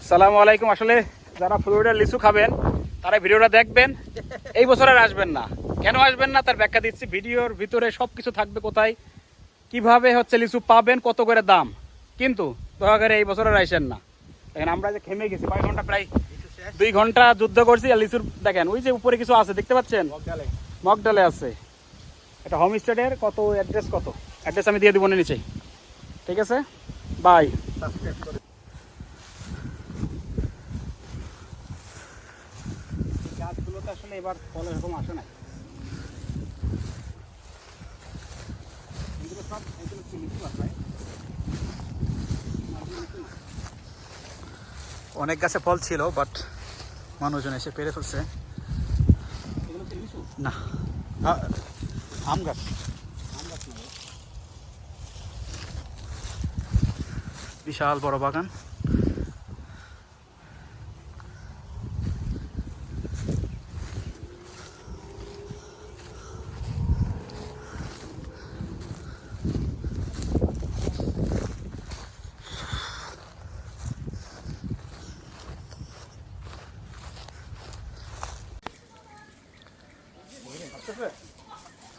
সালামু আলাইকুম। আসলে যারা ফ্লোরিডার লিচু খাবেন তারা ভিডিওটা দেখবেন, এই বছর আর আসবেন না। কেন আসবেন না তার ব্যাখ্যা দিচ্ছি। ভিডিওর ভিতরে সব কিছু থাকবে, কোথায় কিভাবে হচ্ছে লিচু পাবেন, কত করে দাম। কিন্তু দয়া করে এই বছর আর আসেন না। দেখেন আমরা যে খেমে গেছি, কয় ঘন্টা, প্রায় 2 ঘন্টা যুদ্ধ করছি। আর লিচুর দেখেন ওই যে উপরে কিছু আছে দেখতে পাচ্ছেন, মগডালে আছে। এটা হোম স্টেডের কত অ্যাড্রেস, কত অ্যাড্রেস আমি দিয়ে দিব নিচে। ঠিক আছে, বাই। গাছগুলোতে আসলে এবার ফল এরকম আসে না। অনেক গাছে ফল ছিল, বাট মানুষজন এসে পেরে ফেলছে। না, আম গাছ। বিশাল বড় বাগান।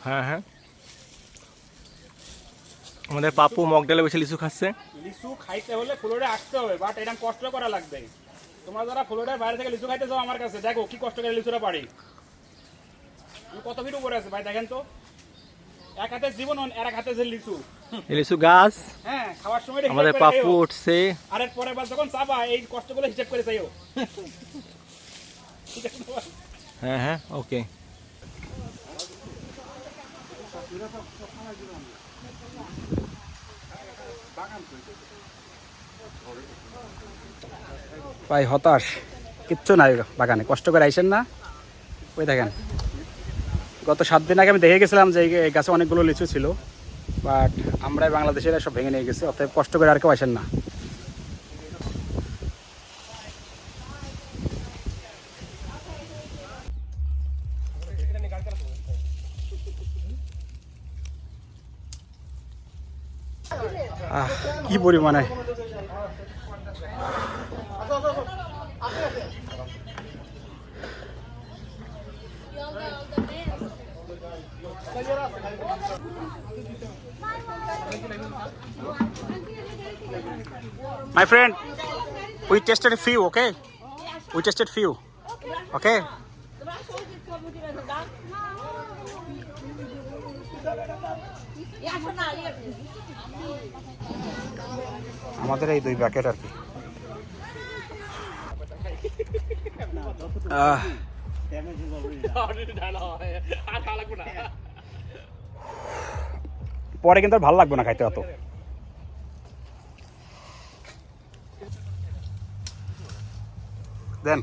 হ্যাঁ হ্যাঁ, আমাদের পাপু মগডালে বসে লিচু খাচ্ছে। লিচু খাইতে হলে ফ্লোরিডা আসতে হবে, বাট এরকম কষ্ট করা লাগবে। তোমরা যারা ফ্লোরিডার বাইরে থেকে লিচু খাইতে যাও আমার কাছে, দেখো কি কষ্ট করে লিচুটা পারি। কত ফিট উপরে আছে ভাই, দেখেন তো। এক হাতে জীবন, আর এক হাতে যে লিচু। লিচু গাছ। হ্যাঁ, খাওয়ার সময় আমাদের পাপু উঠছে। আর এর পরের বার যখন চাবা এই কষ্টগুলো হিসাব করে চাইও। ঠিক আছে ভাই? হ্যাঁ হ্যাঁ, ওকে। ভাই হতাশ, কিচ্ছু নাই বাগানে, কষ্ট করে আইসেন না। ওই দেখেন, গত 7 দিন আগে আমি দেখে গেছিলাম যে এই গাছে অনেকগুলো লিচু ছিল, বাট আমরাই বাংলাদেশের সব ভেঙে নিয়ে গেছি। অতএব কষ্ট করে আর কেউ আসেন না। কি পরিমাণে My friend, we tested a few, okay? We tested few, okay? আমাদের এই 2 প্যাকেট আর কি। পরে কিন্তু আর ভালো লাগবে না খাইতে অত। দেন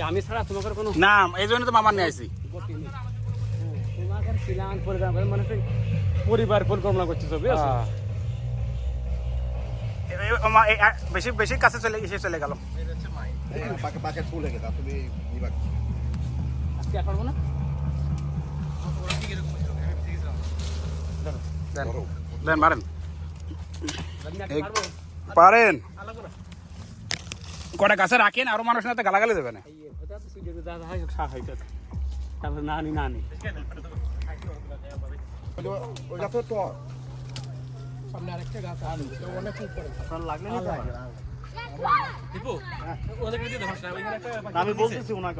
আমি ছাড়া তোমাকে কোনো না, এই জন্য তো মামার নিয়ে আসি। পরিবার পরিকল্পনা করতেছ, বেশি বেশি কাছে চলে চলে গেল। পারবো না। দেন পারেন, পারেন। কটা গাছে রাখেন, আরো মানুষ না গালাগালি দেবে না। তারপর নানি নানি আমি বলতেছি ওনাকে,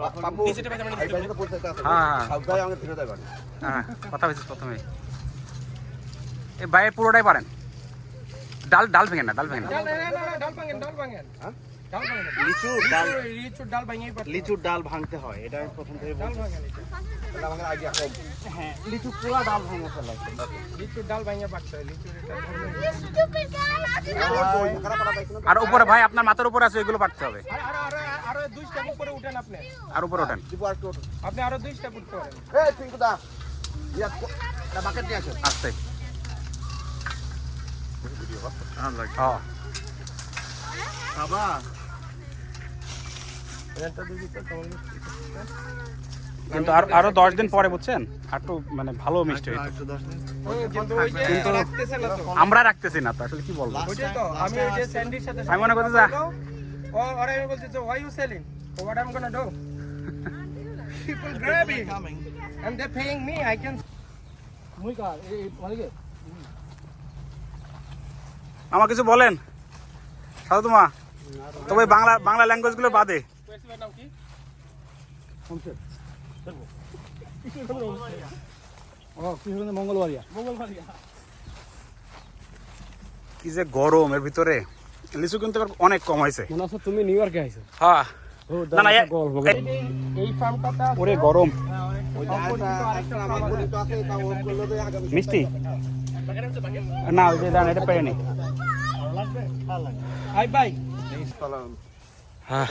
কথা বলছিস প্রথমে। এই বাইরে পুরোটাই পারেন। ডাল ডাল ভেঙে না, ডাল ভেঙে না। লিচুর ডাল ভাঙতে হয়, এটা আমি প্রথম থেকে হ্যাঁ। লিচু পুরা ডাল ভাঙে ফেলা, লিচুর ডাল ভাঙে পাকতে হয়। আর উপরে ভাই আপনার মাথার উপরে আছে, ওইগুলো পাঠতে হবে। আরো 2 স্টেপ উপরে উঠেন আপনি, আর উপরে ওঠেন, আপনি আরো 2 স্টেপ উঠতে পারেন। আস্তে। কিন্তু আরো 10 দিন পরে বুঝছেন আর তো মানে ভালো মিষ্টি হইতো কিন্তু ওই যে কিন্তু রাখতেছে না তো আমরা রাখতেছি না তো আসলে কি বলবো ওইটাই তো আমি ওই যে স্যান্ডির সাথে আমি মনে করছি যে ওরা আমি বলছি যে why you selling what I'm gonna do people grabbing and they're paying me I can মুই কা এই মালিকে আমার কিছু বলেন সাধু তোমা তবে বাংলা ল্যাঙ্গুয়েজ গুলো বাদে নাম কি মঙ্গলবারিয়া কি যে গরম এর ভিতরে লিচু কিন্তু এবার অনেক কম হয়েছে মনে আছে তুমি নিউ ইয়র্কে আইছো হ্যাঁ না না এই ফার্মটাতে ওরে গরম মিষ্টি না ওই যে দাঁড়ান এটা পেয়ে নি হাই বাই হ্যাঁ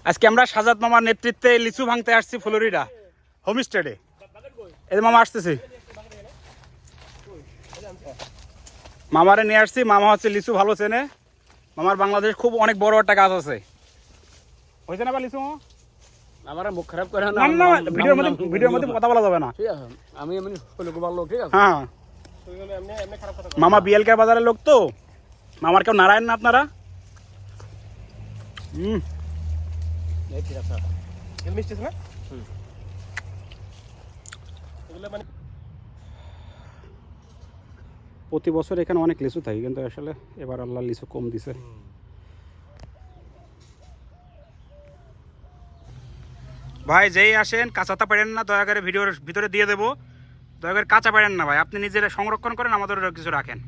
আজকে আমরা সাজাদ মামার নেতৃত্বে লিচু ভাঙতে আসছি ফ্লোরিডা হোমস্টেডে এই মামা আসতেছি মামারে নিয়ে আসছি মামা হচ্ছে লিচু ভালো চেনে মামার বাংলাদেশ খুব অনেক বড় একটা গাছ আছে হয়েছে না বা লিচু মামা আমার মুখ খারাপ করে না না ভিডিওর মধ্যে কথা বলা যাবে না ঠিক আছে আমি এমনি লোক ভালো ঠিক আছে হ্যাঁ মামা বিএলকে বাজারের লোক তো মামার কেউ নারায়ণ না আপনারা মিষ্টি না এগুলো মানে প্রতি বছর এখানে অনেক লিচু থাকে কিন্তু আসলে এবার আল্লাহ লিচু কম দিছে ভাই যেই আসেন কাঁচাটা পারেন না দয়া করে ভিডিওর ভিতরে দিয়ে দেবো দয়া করে কাঁচা পারেন না ভাই আপনি নিজেরা সংরক্ষণ করেন আমাদের কিছু রাখেন